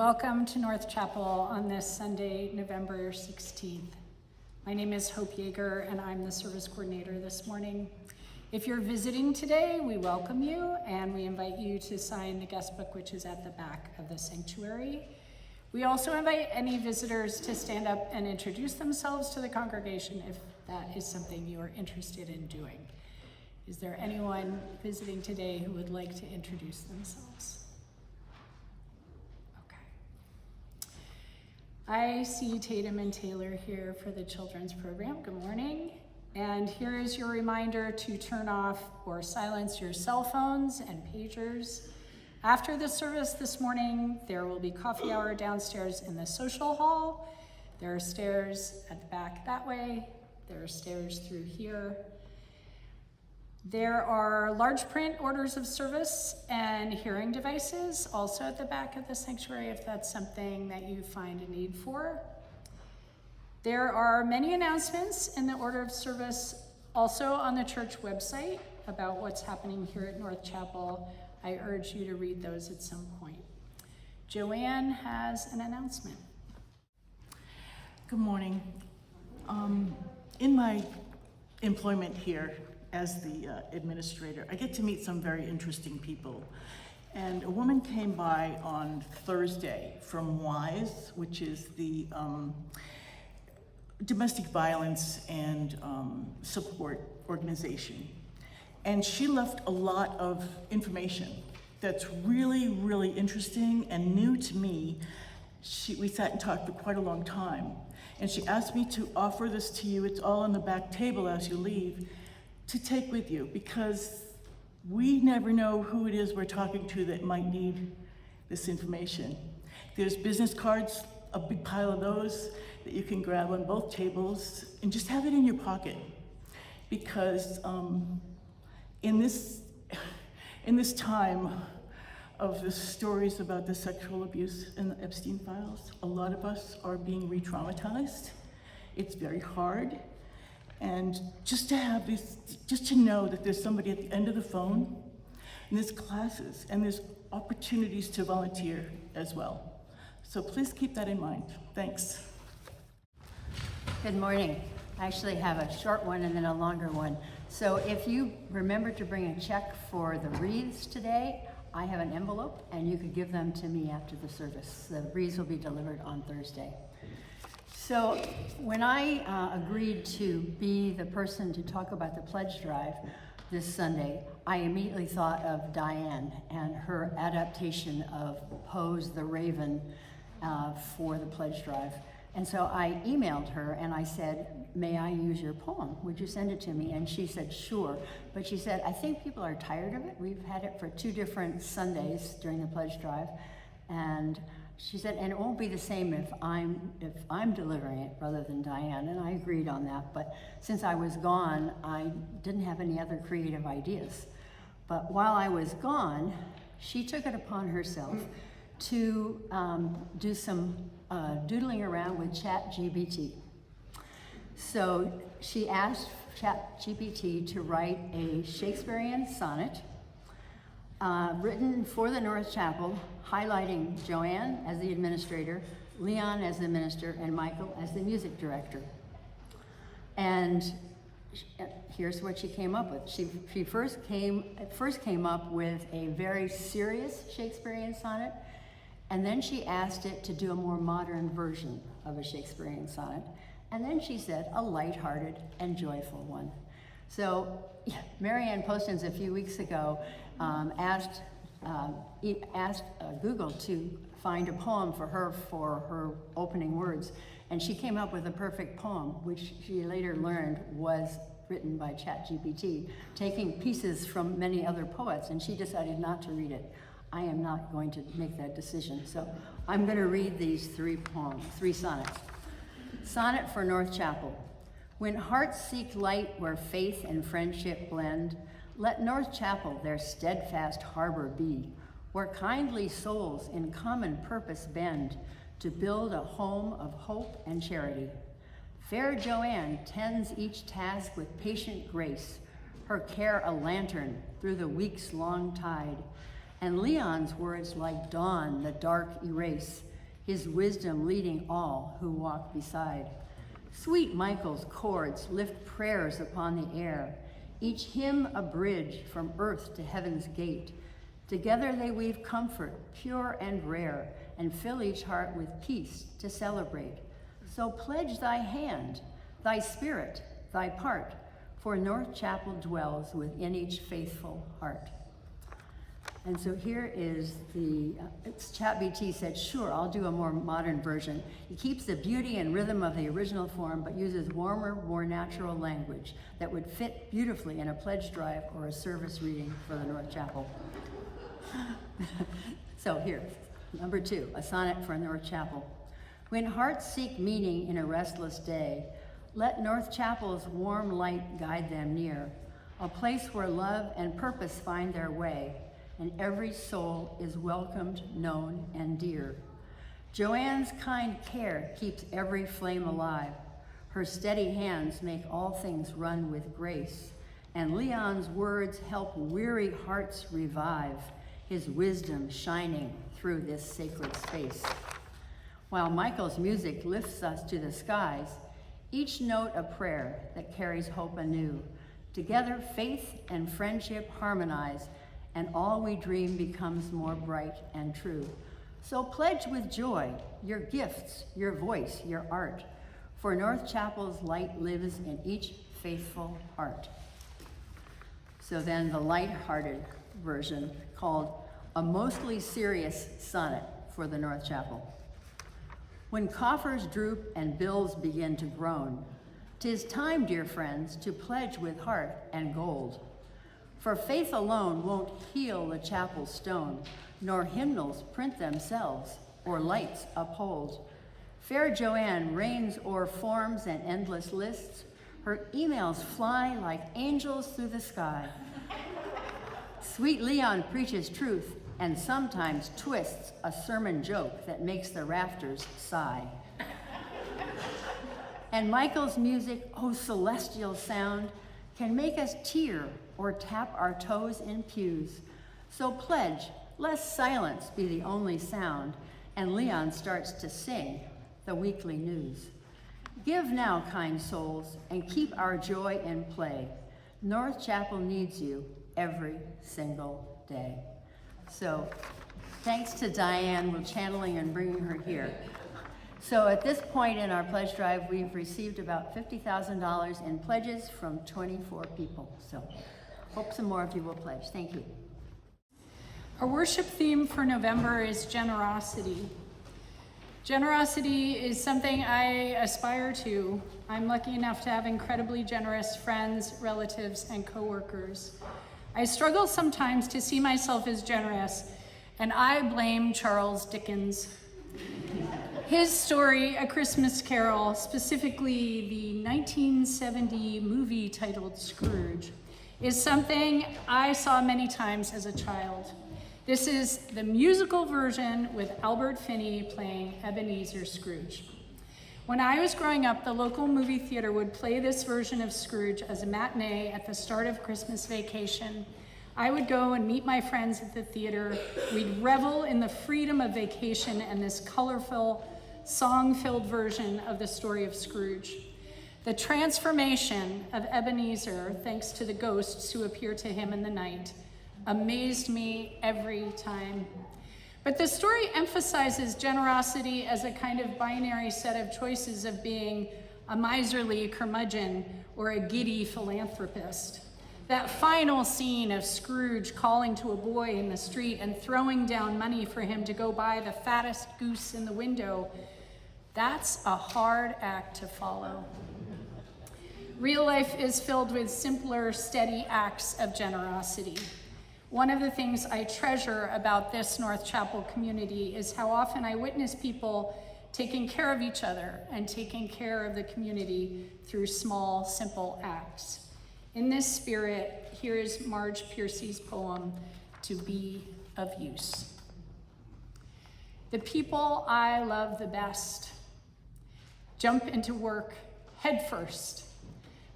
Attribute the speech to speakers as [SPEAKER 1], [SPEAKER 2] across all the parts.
[SPEAKER 1] Welcome to North Chapel on this Sunday, November 16th. My name is Hope Yeager and I'm the service coordinator this morning. If you're visiting today, we welcome you and we invite you to sign the guest book, which is at the back of the sanctuary. We also invite any visitors to stand up and introduce themselves to the congregation if that is something you are interested in doing. Is there anyone visiting today who would like to introduce themselves? I see Tatum and Taylor here for the children's program. Good morning. And here is your reminder to turn off or silence your cell phones and pagers. After the service this morning, there will be coffee hour downstairs in the social hall. There are stairs at the back that way. There are stairs through here. There are large print orders of service and hearing devices also at the back of the sanctuary if that's something that you find a need for. There are many announcements in the order of service also on the church website about what's happening here at North Chapel. I urge you to read those at some point. Joanne has an announcement.
[SPEAKER 2] Good morning. In my employment here as the administrator, I get to meet some very interesting people. And a woman came by on Thursday from WISE, which is the domestic violence and support organization. And she left a lot of information that's really, really interesting and new to me. We sat and talked for quite a long time. And she asked me to offer this to you. It's all on the back table as you leave, to take with you, because we never know who it is we're talking to that might need this information. There's business cards, a big pile of those that you can grab on both tables and just have it in your pocket. Because in this time of the stories about the sexual abuse in the Epstein files, a lot of us are being re-traumatized. It's very hard. And just to have this, just to know that there's somebody at the end of the phone, and there's classes, and there's opportunities to volunteer as well. So please keep that in mind. Thanks.
[SPEAKER 3] Good morning. I actually have a short one and then a longer one. So if you remember to bring a check for the wreaths today, I have an envelope and you could give them to me after the service. The wreaths will be delivered on Thursday. So when I agreed to be the person to talk about the pledge drive this Sunday, I immediately thought of Diane and her adaptation of Poe's The Raven for the pledge drive. And so I emailed her and I said, may I use your poem? Would you send it to me? And she said, sure. But she said, I think people are tired of it. We've had it for 2 different Sundays during the pledge drive. And she said, and it won't be the same if I'm delivering it rather than Diane, and I agreed on that. But since I was gone, I didn't have any other creative ideas. But while I was gone, she took it upon herself to do some doodling around with ChatGPT. So she asked ChatGPT to write a Shakespearean sonnet written for the North Chapel, highlighting Joanne as the administrator, Leon as the minister, and Michael as the music director. And here's what she came up with. She first came up with a very serious Shakespearean sonnet, and then she asked it to do a more modern version of a Shakespearean sonnet, and then she said a lighthearted and joyful one. So Marianne Postins a few weeks ago asked Google to find a poem for her opening words, and she came up with a perfect poem, which she later learned was written by ChatGPT, taking pieces from many other poets, and she decided not to read it. I am not going to make that decision, so I'm going to read these 3 sonnets. Sonnet for North Chapel. When hearts seek light where faith and friendship blend, let North Chapel their steadfast harbor be, where kindly souls in common purpose bend to build a home of hope and charity. Fair Joanne tends each task with patient grace, her care a lantern through the week's long tide, and Leon's words like dawn the dark erase, his wisdom leading all who walk beside. Sweet Michael's chords lift prayers upon the air, each hymn a bridge from earth to heaven's gate. Together they weave comfort, pure and rare, and fill each heart with peace to celebrate. So pledge thy hand, thy spirit, thy part, for North Chapel dwells within each faithful heart. And so here is ChatBT said, sure, I'll do a more modern version. It keeps the beauty and rhythm of the original form, but uses warmer, more natural language that would fit beautifully in a pledge drive or a service reading for the North Chapel. So here, number 2, a sonnet for North Chapel. When hearts seek meaning in a restless day, let North Chapel's warm light guide them near, a place where love and purpose find their way, and every soul is welcomed, known, and dear. Joanne's kind care keeps every flame alive. Her steady hands make all things run with grace, and Leon's words help weary hearts revive, his wisdom shining through this sacred space. While Michael's music lifts us to the skies, each note a prayer that carries hope anew. Together, faith and friendship harmonize, and all we dream becomes more bright and true. So pledge with joy your gifts, your voice, your art, for North Chapel's light lives in each faithful heart. So then the light-hearted version called A Mostly Serious Sonnet for the North Chapel. When coffers droop and bills begin to groan, 'tis time, dear friends, to pledge with heart and gold. For faith alone won't heal the chapel's stone, nor hymnals print themselves, or lights uphold. Fair Joanne reigns o'er forms and endless lists. Her emails fly like angels through the sky. Sweet Leon preaches truth and sometimes twists a sermon joke that makes the rafters sigh. And Michael's music, oh celestial sound, can make us tear or tap our toes in pews. So pledge, lest silence be the only sound, and Leon starts to sing the weekly news. Give now, kind souls, and keep our joy in play. North Chapel needs you every single day. So thanks to Diane, we're channeling and bringing her here. So at this point in our pledge drive, we've received about $50,000 in pledges from 24 people. So hope some more of you will pledge. Thank you.
[SPEAKER 1] Our worship theme for November is generosity. Generosity is something I aspire to. I'm lucky enough to have incredibly generous friends, relatives, and coworkers. I struggle sometimes to see myself as generous, and I blame Charles Dickens. His story, A Christmas Carol, specifically the 1970 movie titled Scrooge, is something I saw many times as a child. This is the musical version with Albert Finney playing Ebenezer Scrooge. When I was growing up, the local movie theater would play this version of Scrooge as a matinee at the start of Christmas vacation. I would go and meet my friends at the theater. We'd revel in the freedom of vacation and this colorful, song-filled version of the story of Scrooge. The transformation of Ebenezer, thanks to the ghosts who appear to him in the night, amazed me every time. But the story emphasizes generosity as a kind of binary set of choices of being a miserly curmudgeon or a giddy philanthropist. That final scene of Scrooge calling to a boy in the street and throwing down money for him to go buy the fattest goose in the window, that's a hard act to follow. Real life is filled with simpler, steady acts of generosity. One of the things I treasure about this North Chapel community is how often I witness people taking care of each other and taking care of the community through small, simple acts. In this spirit, here is Marge Piercy's poem, To Be of Use. The people I love the best jump into work headfirst,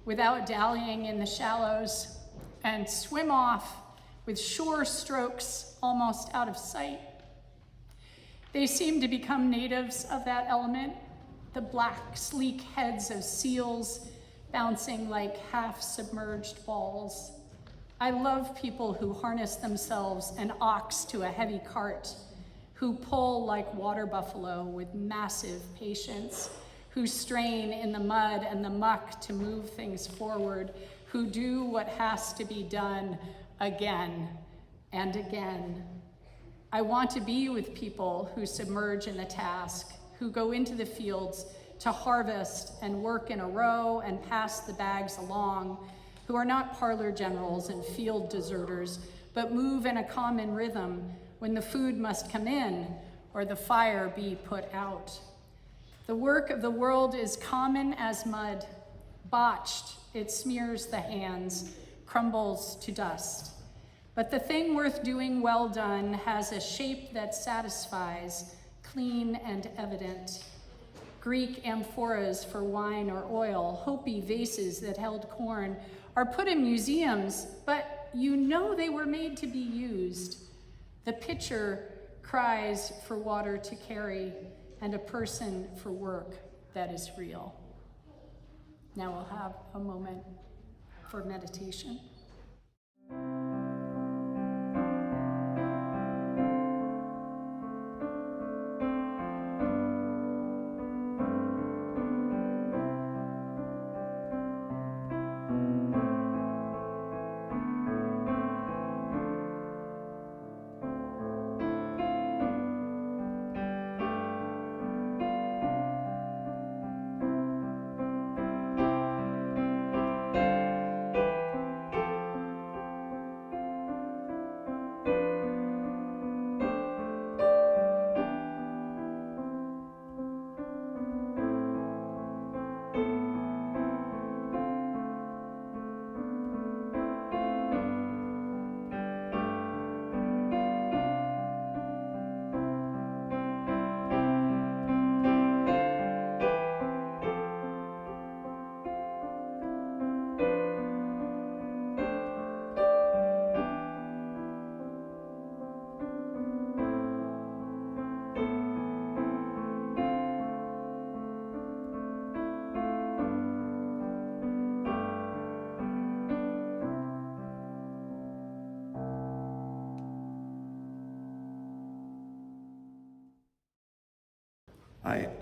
[SPEAKER 1] without dallying in the shallows, and swim off with sure strokes almost out of sight. They seem to become natives of that element, the black, sleek heads of seals bouncing like half-submerged balls. I love people who harness themselves an ox to a heavy cart, who pull like water buffalo with massive patience, who strain in the mud and the muck to move things forward, who do what has to be done again and again. I want to be with people who submerge in the task, who go into the fields to harvest and work in a row and pass the bags along, who are not parlor generals and field deserters, but move in a common rhythm when the food must come in or the fire be put out. The work of the world is common as mud. Botched, it smears the hands, crumbles to dust. But the thing worth doing well done has a shape that satisfies, clean and evident. Greek amphoras for wine or oil, Hopi vases that held corn, are put in museums, but you know they were made to be used. The pitcher cries for water to carry, and a person for work that is real. Now we'll have a moment for meditation.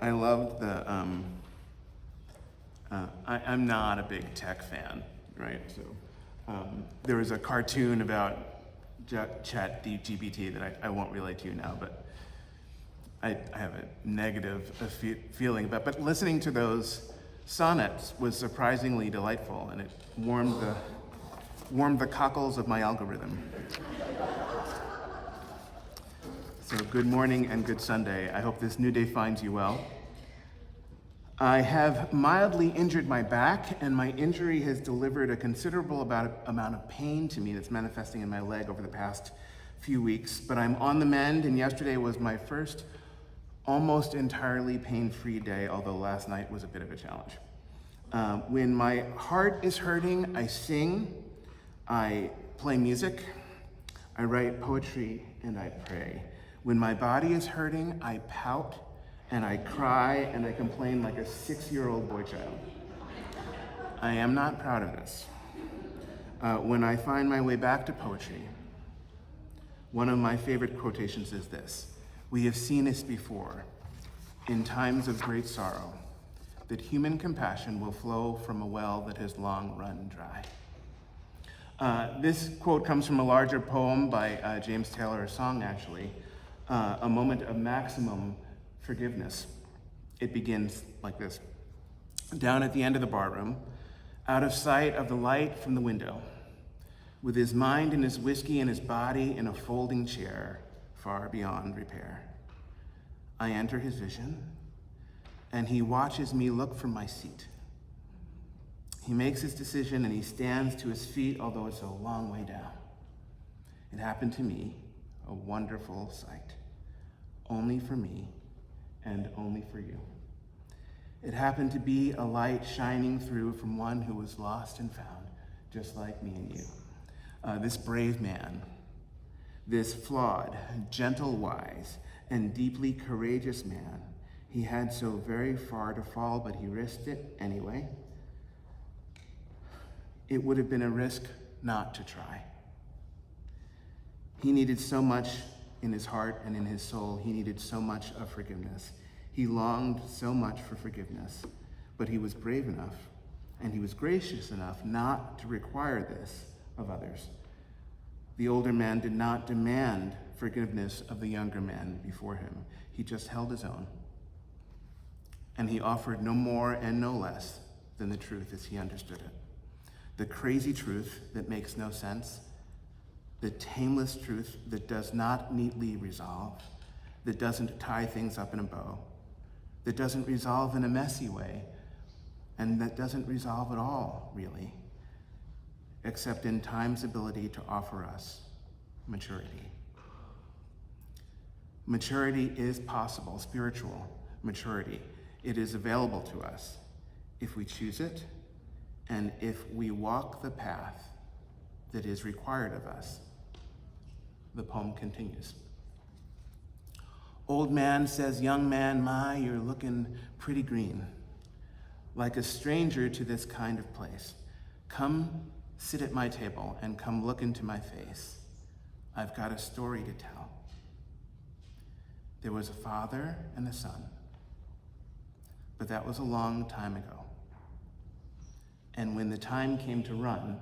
[SPEAKER 4] I love the, I'm not a big tech fan, right? So there was a cartoon about ChatGPT that I won't relate to you now, but I have a negative feeling about, but listening to those sonnets was surprisingly delightful, and it warmed the cockles of my algorithm. So good morning and good Sunday. I hope this new day finds you well. I have mildly injured my back, and my injury has delivered a considerable amount of pain to me that's manifesting in my leg over the past few weeks, but I'm on the mend, and yesterday was my first almost entirely pain-free day, although last night was a bit of a challenge. When my heart is hurting, I sing, I play music, I write poetry, and I pray. When my body is hurting, I pout, and I cry, and I complain like a 6-year-old boy child. I am not proud of this. When I find my way back to poetry, one of my favorite quotations is this: "We have seen this before, in times of great sorrow, that human compassion will flow from a well that has long run dry." This quote comes from a larger poem by James Taylor, a song actually, A Moment of Maximum Forgiveness. It begins like this: "Down at the end of the barroom, out of sight of the light from the window, with his mind and his whiskey and his body in a folding chair, far beyond repair, I enter his vision, and he watches me look from my seat. He makes his decision and he stands to his feet, although it's a long way down. It happened to me, a wonderful sight, only for me and only for you. It happened to be a light shining through from one who was lost and found, just like me and you." This brave man, this flawed, gentle, wise, and deeply courageous man. He had so very far to fall, but he risked it anyway. It would have been a risk not to try. He needed so much in his heart and in his soul. He needed so much of forgiveness. He longed so much for forgiveness, but he was brave enough and he was gracious enough not to require this of others. The older man did not demand forgiveness of the younger man before him. He just held his own. And he offered no more and no less than the truth as he understood it. The crazy truth that makes no sense, the tameless truth that does not neatly resolve, that doesn't tie things up in a bow, that doesn't resolve in a messy way, and that doesn't resolve at all, really, except in time's ability to offer us maturity. Maturity is possible, spiritual maturity. It is available to us if we choose it and if we walk the path that is required of us. The poem continues. Old man says, young man, my, you're looking pretty green, like a stranger to this kind of place. Come sit at my table and come look into my face. I've got a story to tell. There was a father and a son, but that was a long time ago. And when the time came to run,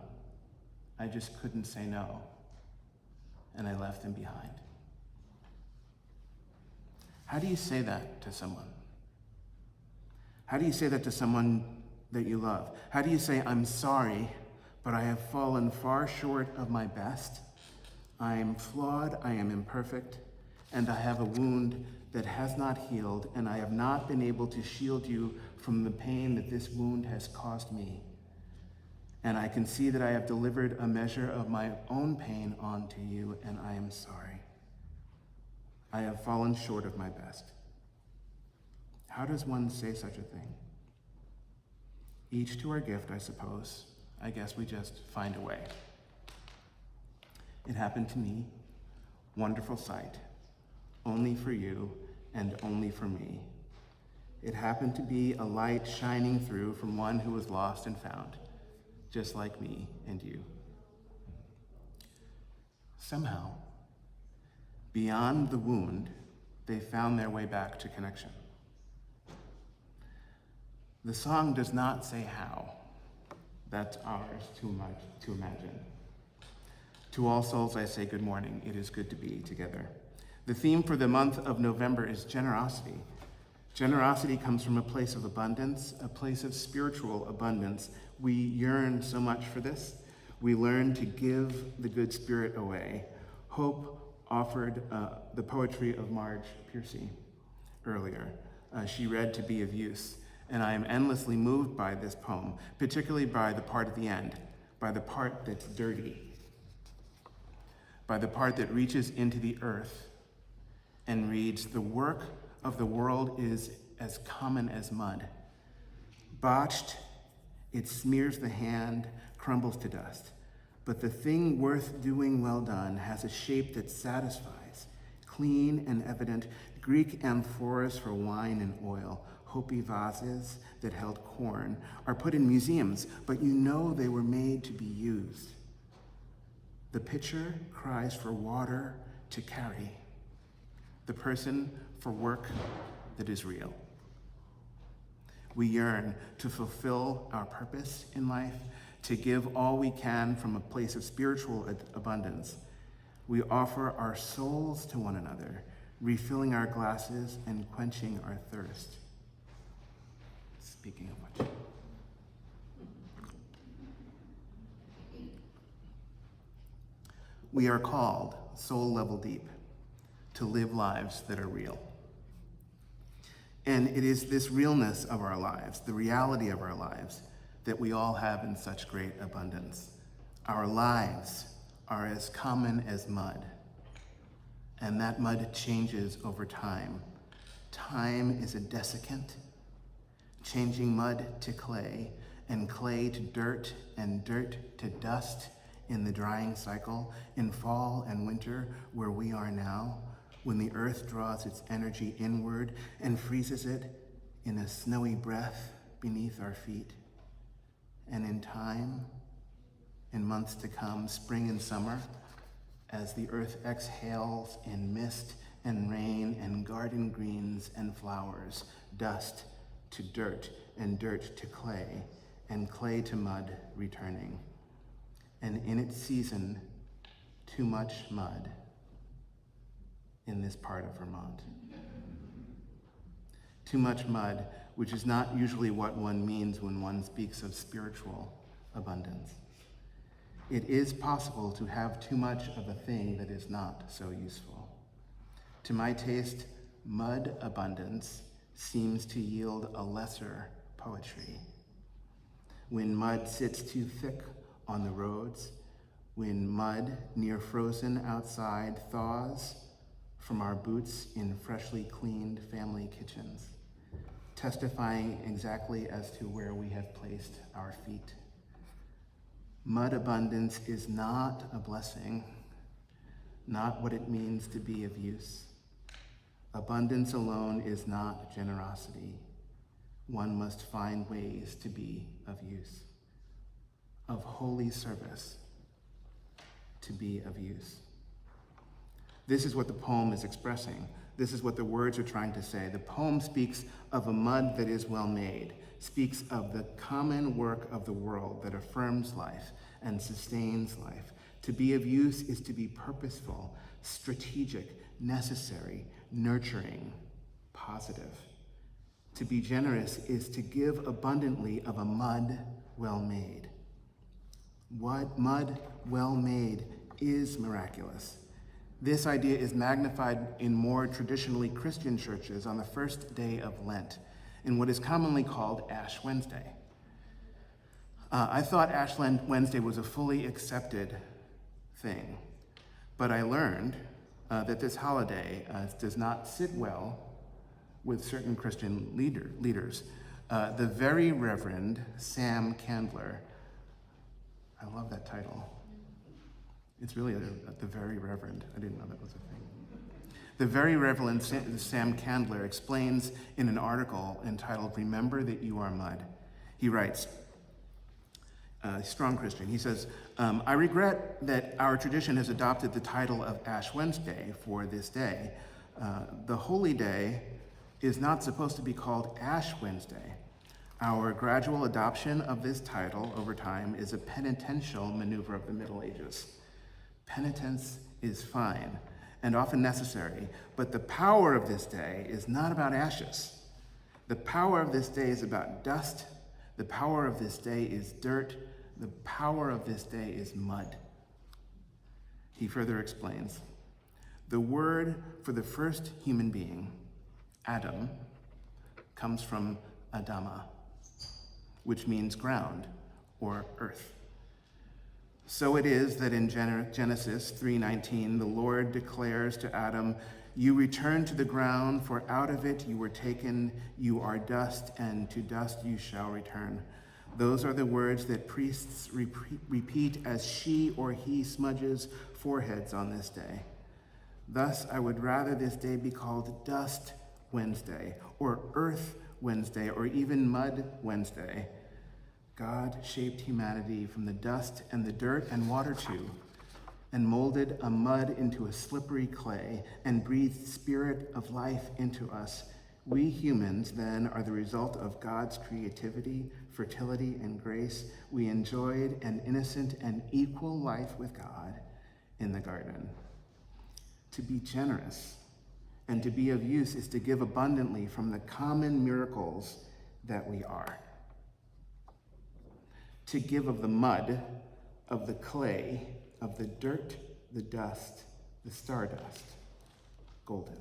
[SPEAKER 4] I just couldn't say no, and I left him behind. How do you say that to someone? How do you say that to someone that you love? How do you say, I'm sorry, but I have fallen far short of my best? I am flawed, I am imperfect, and I have a wound that has not healed, and I have not been able to shield you from the pain that this wound has caused me. And I can see that I have delivered a measure of my own pain onto you, and I am sorry. I have fallen short of my best. How does one say such a thing? Each to our gift, I suppose. I guess we just find a way. It happened to me. Wonderful sight. Only for you and only for me. It happened to be a light shining through from one who was lost and found, just like me and you. Somehow, beyond the wound, they found their way back to connection. The song does not say how. That's ours to imagine. To all souls I say good morning. It is good to be together. The theme for the month of November is generosity. Generosity comes from a place of abundance, a place of spiritual abundance. We yearn so much for this. We learn to give the good spirit away. Hope offered the poetry of Marge Piercy earlier. She read To Be of Use, and I am endlessly moved by this poem, particularly by the part at the end, by the part that's dirty, by the part that reaches into the earth and reads, the work of the world is as common as mud. Botched, it smears the hand, crumbles to dust. But the thing worth doing well done has a shape that satisfies, clean and evident, Greek amphoras for wine and oil, Hopi vases that held corn are put in museums, but you know they were made to be used. The pitcher cries for water to carry, the person for work that is real. We yearn to fulfill our purpose in life, to give all we can from a place of spiritual abundance. We offer our souls to one another, refilling our glasses and quenching our thirst. Speaking of which, we are called, soul level deep, to live lives that are real. And it is this realness of our lives, the reality of our lives, that we all have in such great abundance. Our lives are as common as mud, and that mud changes over time. Time is a desiccant, changing mud to clay, and clay to dirt, and dirt to dust in the drying cycle, in fall and winter, where we are now. when the earth draws its energy inward and freezes it in a snowy breath beneath our feet. And in time, in months to come, spring and summer, as the earth exhales in mist and rain and garden greens and flowers, dust to dirt and dirt to clay, and clay to mud returning. And in its season, too much mud in this part of Vermont. Too much mud, which is not usually what one means when one speaks of spiritual abundance. It is possible to have too much of a thing that is not so useful. To my taste, mud abundance seems to yield a lesser poetry. When mud sits too thick on the roads, when mud near frozen outside thaws from our boots in freshly cleaned family kitchens, testifying exactly as to where we have placed our feet. Mud abundance is not a blessing, not what it means to be of use. Abundance alone is not generosity. One must find ways to be of use, of holy service, to be of use. This is what the poem is expressing. This is what the words are trying to say. The poem speaks of a mud that is well made, speaks of the common work of the world that affirms life and sustains life. To be of use is to be purposeful, strategic, necessary, nurturing, positive. To be generous is to give abundantly of a mud well made. What mud well made is miraculous. This idea is magnified in more traditionally Christian churches on the first day of Lent, in what is commonly called Ash Wednesday. I thought Ash Wednesday was a fully accepted thing, but I learned that this holiday does not sit well with certain Christian leaders. The Very Reverend Sam Candler, I love that title. It's really the Very Reverend. I didn't know that was a thing. The Very Reverend Sam Candler explains in an article entitled "Remember That You Are Mud." He writes, strong Christian, he says, I regret that our tradition has adopted the title of Ash Wednesday for this day. The holy day is not supposed to be called Ash Wednesday. Our gradual adoption of this title over time is a penitential maneuver of the Middle Ages. Penitence is fine and often necessary, but the power of this day is not about ashes. The power of this day is about dust. The power of this day is dirt. The power of this day is mud. He further explains, the word for the first human being, Adam, comes from Adama, which means ground or earth. So it is that in Genesis 3:19, the Lord declares to Adam, you return to the ground, for out of it you were taken, you are dust, and to dust you shall return. Those are the words that priests repeat as she or he smudges foreheads on this day. Thus, I would rather this day be called Dust Wednesday, or Earth Wednesday, or even Mud Wednesday. God shaped humanity from the dust and the dirt and water too, and molded a mud into a slippery clay, and breathed spirit of life into us. We humans, then, are the result of God's creativity, fertility, and grace. We enjoyed an innocent and equal life with God in the garden. To be generous and to be of use is to give abundantly from the common miracles that we are. To give of the mud, of the clay, of the dirt, the dust, the stardust, golden.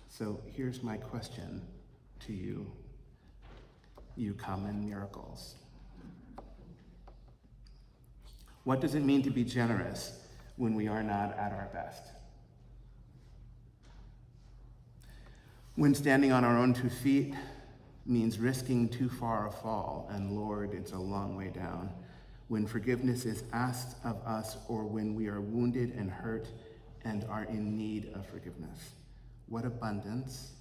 [SPEAKER 4] So here's my question to you, you common miracles. What does it mean to be generous when we are not at our best? When standing on our own 2 feet means risking too far a fall, and Lord, it's a long way down. When forgiveness is asked of us, or when we are wounded and hurt and are in need of forgiveness. What abundance,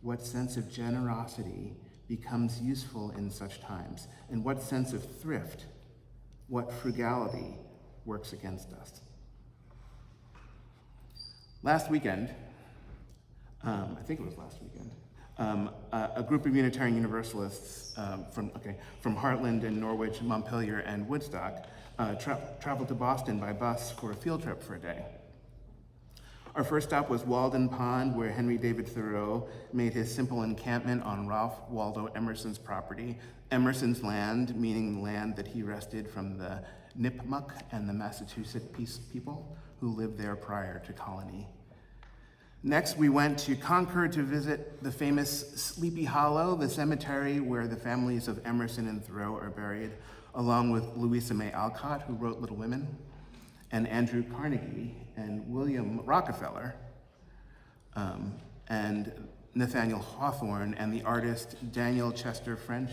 [SPEAKER 4] what sense of generosity becomes useful in such times, and what sense of thrift, what frugality works against us. Last weekend, I think it was last weekend, a group of Unitarian Universalists from Heartland and Norwich, Montpelier, and Woodstock traveled to Boston by bus for a field trip for a day. Our first stop was Walden Pond, where Henry David Thoreau made his simple encampment on Ralph Waldo Emerson's property. Emerson's land, meaning land that he wrested from the Nipmuc and the Massachusetts people who lived there prior to colony. Next, we went to Concord to visit the famous Sleepy Hollow, the cemetery where the families of Emerson and Thoreau are buried, along with Louisa May Alcott, who wrote Little Women, and Andrew Carnegie, and William Rockefeller, and Nathaniel Hawthorne, and the artist Daniel Chester French.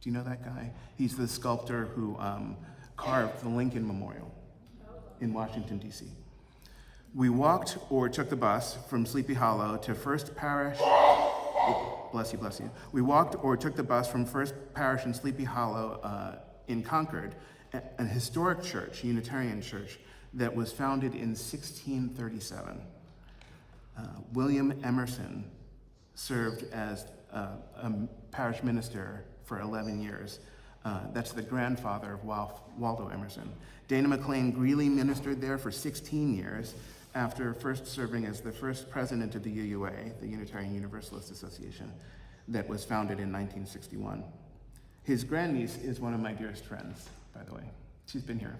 [SPEAKER 4] Do you know that guy? He's the sculptor who carved the Lincoln Memorial in Washington, D.C. We walked or took the bus from Sleepy Hollow to First Parish. Bless you, bless you. We walked or took the bus from First Parish in Sleepy Hollow in Concord, a historic church, Unitarian church, that was founded in 1637. William Emerson served as a parish minister for 11 years. That's the grandfather of Waldo Emerson. Dana McLean Greeley ministered there for 16 years after first serving as the first president of the UUA, the Unitarian Universalist Association, that was founded in 1961. His grandniece is one of my dearest friends, by the way. She's been here.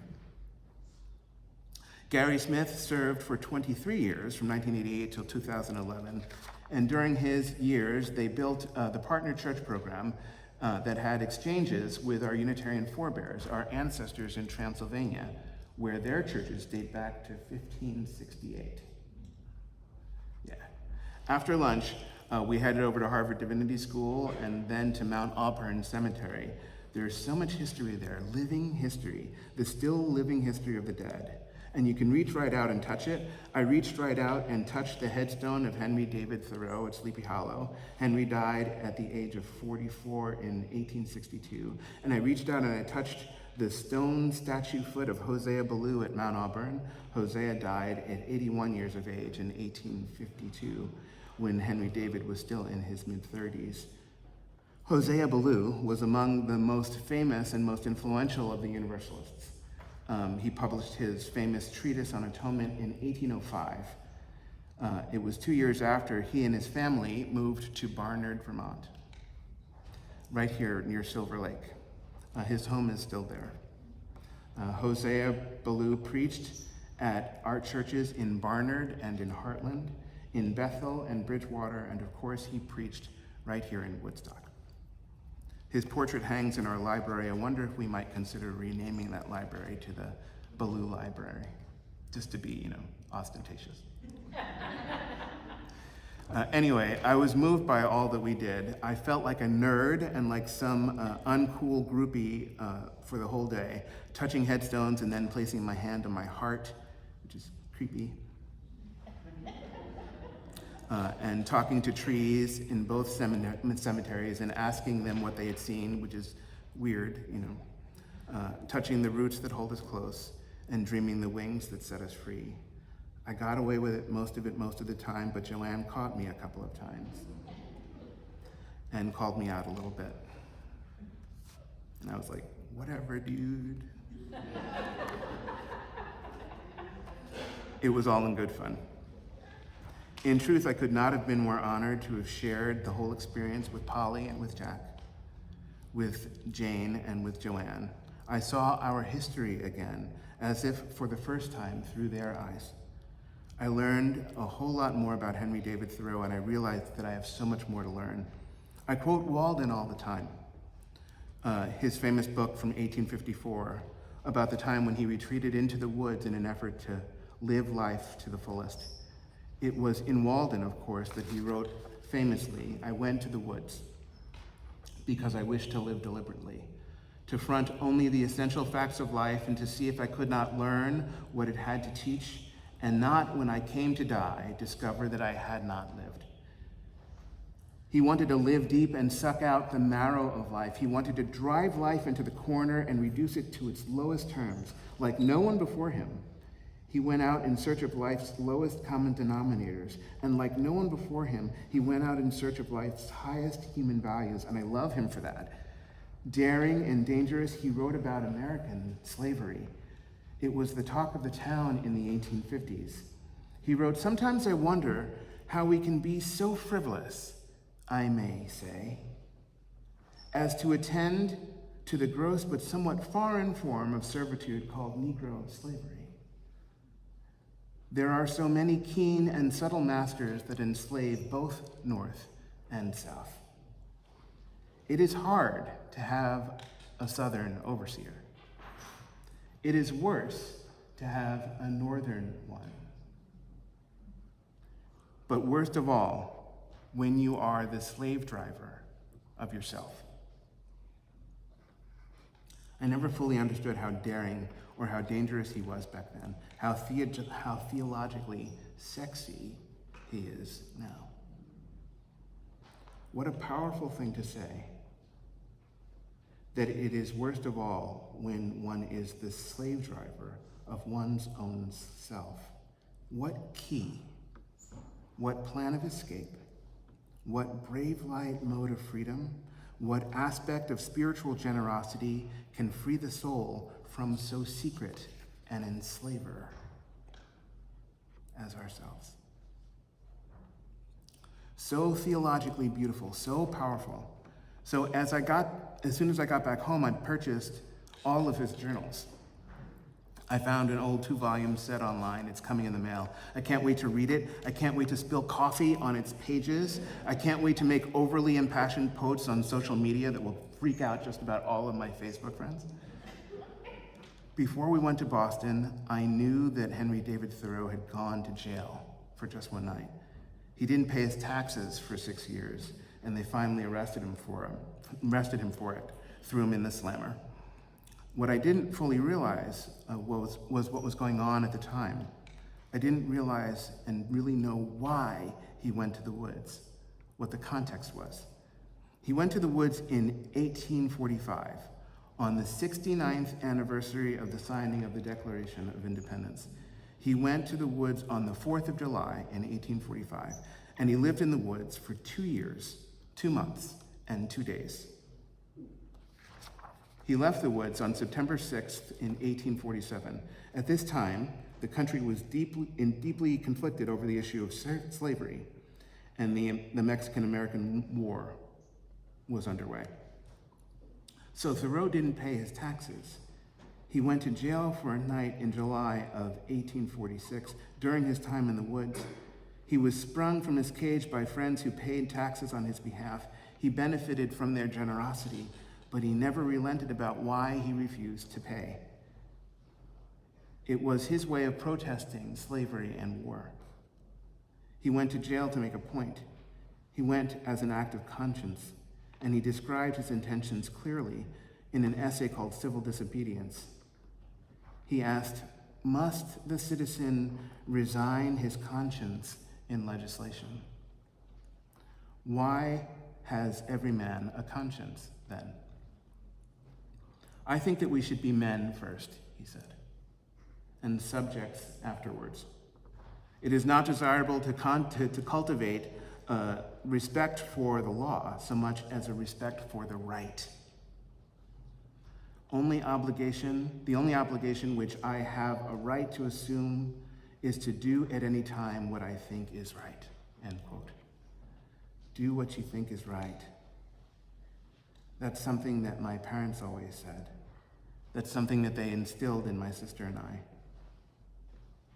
[SPEAKER 4] Gary Smith served for 23 years, from 1988 till 2011, and during his years, they built the Partner Church program that had exchanges with our Unitarian forebears, our ancestors in Transylvania, where their churches date back to 1568. Yeah. After lunch, we headed over to Harvard Divinity School and then to Mount Auburn Cemetery. There's so much history there, living history, the still living history of the dead. And you can reach right out and touch it. I reached right out and touched the headstone of Henry David Thoreau at Sleepy Hollow. Henry died at the age of 44 in 1862. And I reached out and I touched the stone statue foot of Hosea Ballou at Mount Auburn. Hosea died at 81 years of age in 1852, when Henry David was still in his mid-30s. Hosea Ballou was among the most famous and most influential of the Universalists. He published his famous treatise on atonement in 1805. It was 2 years after he and his family moved to Barnard, Vermont, right here near Silver Lake. His home is still there. Hosea Ballou preached at art churches in Barnard and in Heartland, in Bethel and Bridgewater, and of course he preached right here in Woodstock. His portrait hangs in our library. I wonder if we might consider renaming that library to the Ballou Library, just to be, ostentatious. Anyway, I was moved by all that we did. I felt like a nerd and like some uncool groupie for the whole day, touching headstones and then placing my hand on my heart, which is creepy. And talking to trees in both cemeteries and asking them what they had seen, which is weird, touching the roots that hold us close and dreaming the wings that set us free. I got away with it most of the time, but Joanne caught me a couple of times and called me out a little bit. And I was like, whatever, dude. It was all in good fun. In truth, I could not have been more honored to have shared the whole experience with Polly and with Jack, with Jane and with Joanne. I saw our history again, as if for the first time through their eyes. I learned a whole lot more about Henry David Thoreau, and I realized that I have so much more to learn. I quote Walden all the time, his famous book from 1854, about the time when he retreated into the woods in an effort to live life to the fullest. It was in Walden, of course, that he wrote famously, "I went to the woods because I wished to live deliberately, to front only the essential facts of life and to see if I could not learn what it had to teach and not when I came to die, discover that I had not lived. He wanted to live deep and suck out the marrow of life. He wanted to drive life into the corner and reduce it to its lowest terms. Like no one before him, he went out in search of life's lowest common denominators. And like no one before him, he went out in search of life's highest human values. And I love him for that. Daring and dangerous, he wrote about American slavery. It was the talk of the town in the 1850s. He wrote, "Sometimes I wonder how we can be so frivolous, I may say, as to attend to the gross but somewhat foreign form of servitude called Negro slavery. There are so many keen and subtle masters that enslave both North and South. It is hard to have a Southern overseer. It is worse to have a Northern one. But worst of all, when you are the slave driver of yourself." I never fully understood how daring or how dangerous he was back then, how theologically sexy he is now. What a powerful thing to say, that it is worst of all when one is the slave driver of one's own self. What key, what plan of escape, what brave light mode of freedom, what aspect of spiritual generosity can free the soul from so secret an enslaver as ourselves? So theologically beautiful, so powerful. So as soon as I got back home, I purchased all of his journals. I found an old 2-volume set online. It's coming in the mail. I can't wait to read it. I can't wait to spill coffee on its pages. I can't wait to make overly impassioned posts on social media that will freak out just about all of my Facebook friends. Before we went to Boston, I knew that Henry David Thoreau had gone to jail for just one night. He didn't pay his taxes for 6 years, and they finally arrested him for it, threw him in the slammer. What I didn't fully realize was what was going on at the time. I didn't realize and really know why he went to the woods, what the context was. He went to the woods in 1845, on the 69th anniversary of the signing of the Declaration of Independence. He went to the woods on the 4th of July in 1845, and he lived in the woods for 2 years, 2 months, and 2 days. He left the woods on September 6th in 1847. At this time, the country was deeply conflicted over the issue of slavery, and the Mexican-American War was underway. So Thoreau didn't pay his taxes. He went to jail for a night in July of 1846. During his time in the woods, he was sprung from his cage by friends who paid taxes on his behalf. He benefited from their generosity, but he never relented about why he refused to pay. It was his way of protesting slavery and war. He went to jail to make a point. He went as an act of conscience, and he described his intentions clearly in an essay called Civil Disobedience. He asked, "Must the citizen resign his conscience in legislation? Why has every man a conscience then?" "I think that we should be men first," he said, "and subjects afterwards. It is not desirable to cultivate respect for the law so much as a respect for the right. The only obligation which I have a right to assume is to do at any time what I think is right," end quote. Do what you think is right. That's something that my parents always said. That's something that they instilled in my sister and I.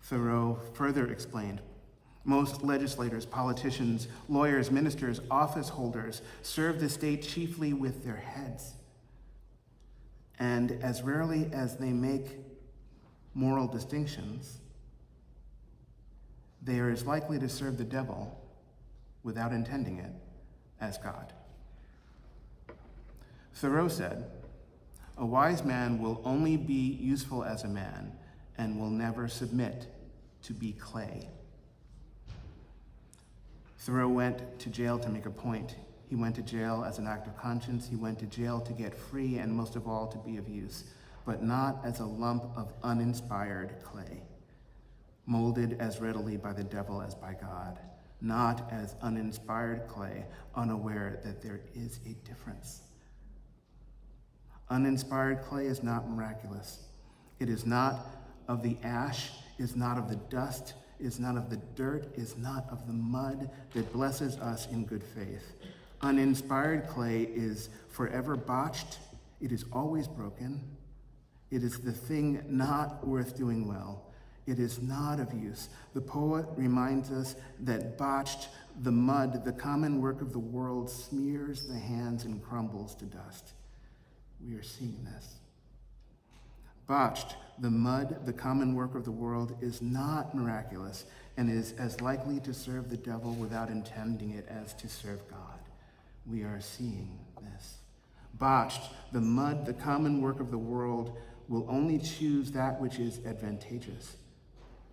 [SPEAKER 4] Thoreau further explained, most legislators, politicians, lawyers, ministers, office holders serve the state chiefly with their heads. And as rarely as they make moral distinctions, they are as likely to serve the devil, without intending it, as God. Thoreau said, "A wise man will only be useful as a man and will never submit to be clay. Thoreau went to jail to make a point. He went to jail as an act of conscience. He went to jail to get free and most of all to be of use, but not as a lump of uninspired clay, molded as readily by the devil as by God, not as uninspired clay, unaware that there is a difference. Uninspired clay is not miraculous. It is not of the ash, is not of the dust, is not of the dirt, is not of the mud that blesses us in good faith. Uninspired clay is forever botched. It is always broken. It is the thing not worth doing well. It is not of use. The poet reminds us that botched, the mud, the common work of the world, smears the hands and crumbles to dust. We are seeing this. Botched, the mud, the common work of the world, is not miraculous and is as likely to serve the devil without intending it as to serve God. We are seeing this. Botched, the mud, the common work of the world, will only choose that which is advantageous,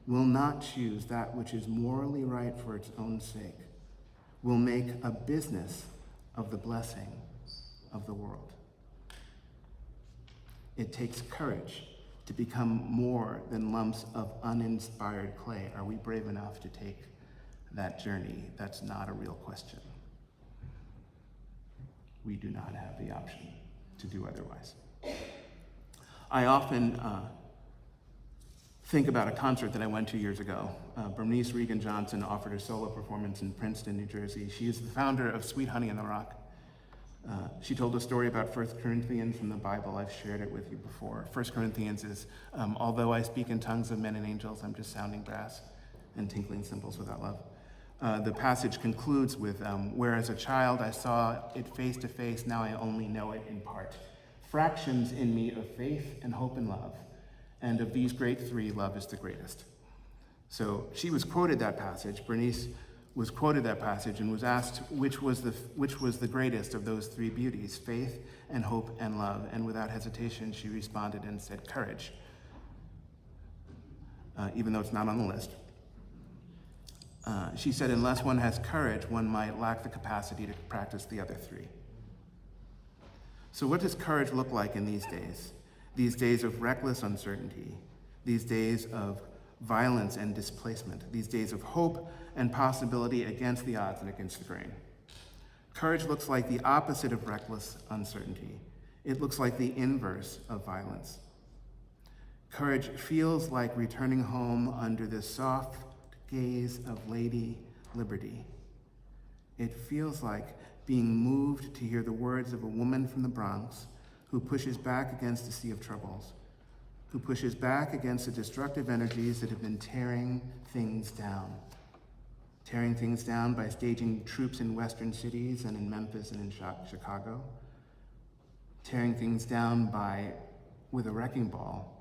[SPEAKER 4] will not choose that which is morally right for its own sake, will make a business of the blessing of the world. It takes courage to become more than lumps of uninspired clay. Are we brave enough to take that journey? That's not a real question. We do not have the option to do otherwise. I often think about a concert that I went to years ago. Bernice Regan Johnson offered a solo performance in Princeton, New Jersey. She is the founder of Sweet Honey in the Rock. She told a story about 1 Corinthians from the Bible. I've shared it with you before. 1 Corinthians is, although I speak in tongues of men and angels, I'm just sounding brass and tinkling cymbals without love. The passage concludes with, where as a child I saw it face to face, now I only know it in part. Fractions in me of faith and hope and love, and of these great three, love is the greatest. So she was quoted that passage. Bernice was quoted that passage and was asked which was the greatest of those three beauties, faith and hope and love. And without hesitation, she responded and said, courage, even though it's not on the list. She said, unless one has courage, one might lack the capacity to practice the other three. So what does courage look like in these days of reckless uncertainty, these days of violence and displacement, these days of hope and possibility against the odds and against the grain? Courage looks like the opposite of reckless uncertainty. It looks like the inverse of violence. Courage feels like returning home under the soft gaze of Lady Liberty. It feels like being moved to hear the words of a woman from the Bronx who pushes back against a sea of troubles, who pushes back against the destructive energies that have been tearing things down by staging troops in western cities and in Memphis and in Chicago, tearing things down with a wrecking ball,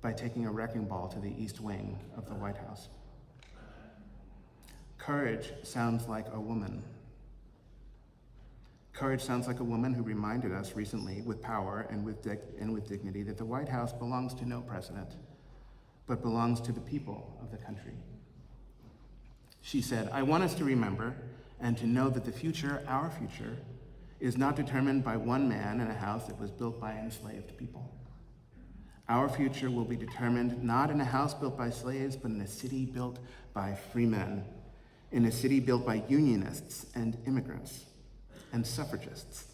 [SPEAKER 4] by taking a wrecking ball to the East Wing of the White House. Courage sounds like a woman. Courage sounds like a woman who reminded us recently, with power and with dignity, that the White House belongs to no president, but belongs to the people of the country. She said, I want us to remember and to know that the future, our future, is not determined by one man in a house that was built by enslaved people. Our future will be determined not in a house built by slaves, but in a city built by free men, in a city built by unionists and immigrants and suffragists,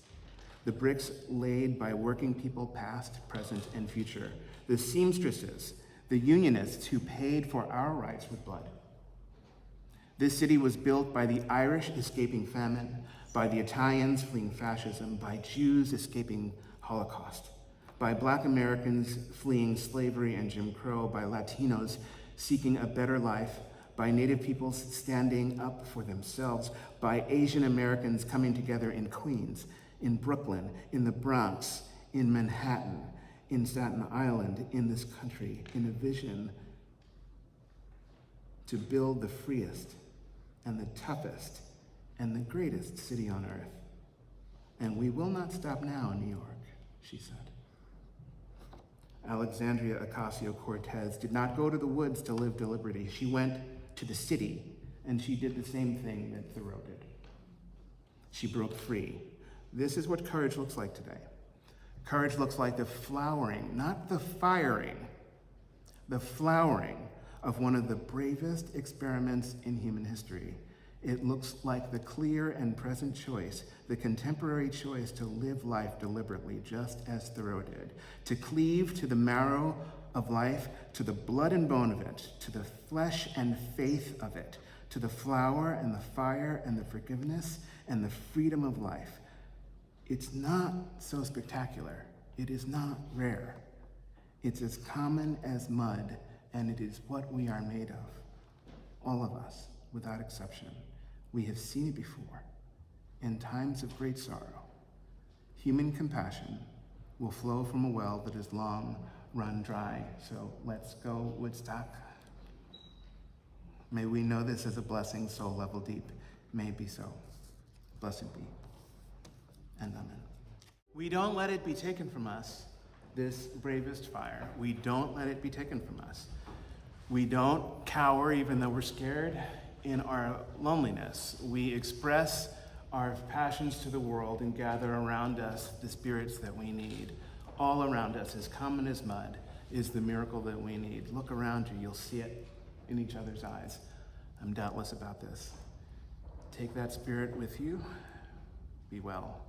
[SPEAKER 4] the bricks laid by working people past, present, and future, the seamstresses, the unionists who paid for our rights with blood. This city was built by the Irish escaping famine, by the Italians fleeing fascism, by Jews escaping Holocaust, by Black Americans fleeing slavery and Jim Crow, by Latinos seeking a better life, by Native peoples standing up for themselves, by Asian Americans coming together in Queens, in Brooklyn, in the Bronx, in Manhattan, in Staten Island, in this country, in a vision to build the freest and the toughest and the greatest city on earth. And we will not stop now in New York, she said. Alexandria Ocasio-Cortez did not go to the woods to live deliberately. She went to the city, and she did the same thing that Thoreau did. She broke free. This is what courage looks like today. Courage looks like the flowering, not the firing, the flowering of one of the bravest experiments in human history. It looks like the clear and present choice, the contemporary choice to live life deliberately, just as Thoreau did, to cleave to the marrow of life, to the blood and bone of it, to the flesh and faith of it, to the flower and the fire and the forgiveness and the freedom of life. It's not so spectacular. It is not rare. It's as common as mud, and it is what we are made of. All of us, without exception. We have seen it before. In times of great sorrow, human compassion will flow from a well that has long run dry. So let's go, Woodstock. May we know this as a blessing soul level deep. May it be so. Blessed be. And amen. We don't let it be taken from us, this bravest fire. We don't let it be taken from us. We don't cower even though we're scared in our loneliness. We express our passions to the world and gather around us the spirits that we need. All around us, as common as mud, is the miracle that we need. Look around you, you'll see it in each other's eyes. I'm doubtless about this. Take that spirit with you. Be well.